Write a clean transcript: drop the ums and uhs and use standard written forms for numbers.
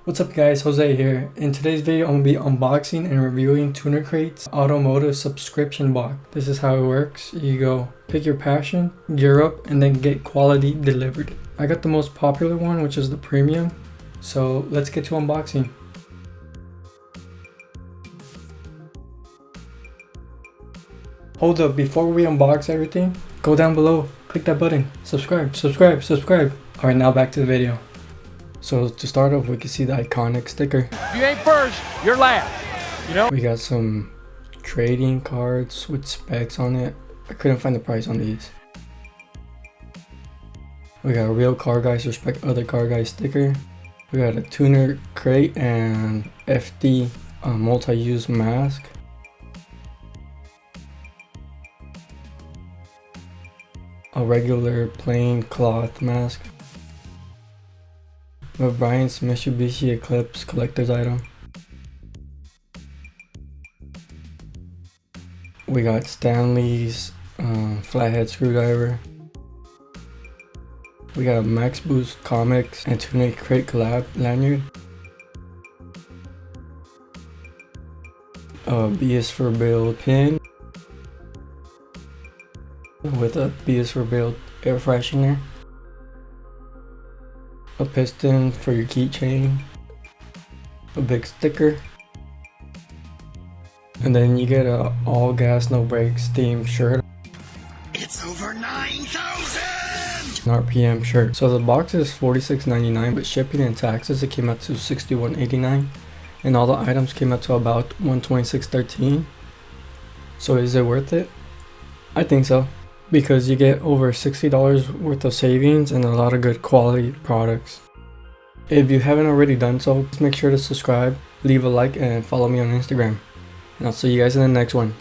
What's up guys, Jose here. In today's video I'm going to be unboxing and reviewing Tuner Crate's Automotive subscription box. This is how it works. You go pick your passion, gear up, and then get quality delivered. I got the most popular one, which is the premium. So let's get to unboxing. Hold up, before we unbox everything, go down below, click that button, subscribe. Alright, now back to the video. So to start off, we can see the iconic sticker. If you ain't first, you're last. You know? We got some trading cards with specs on it. I couldn't find the price on these. We got a real car guys respect other car guys sticker. We got a Tuner Crate and FD multi-use mask. A regular plain cloth mask. With Brian's Mitsubishi Eclipse collector's item. We got Stanley's flathead screwdriver. We got Max Boost Comics and Tuner Crate collab lanyard. A B is for Build pin. With a B is for Build air freshener. A piston for your keychain, a big sticker, and then you get a all gas no brakes theme shirt. It's over 9,000 RPM shirt. So the box is $46.99, but shipping and taxes it came out to $61.89, and all the items came out to about $126.13. So is it worth it? I think so, because you get over $60 worth of savings and a lot of good quality products. If you haven't already done so, just make sure to subscribe, leave a like, and follow me on Instagram. And I'll see you guys in the next one.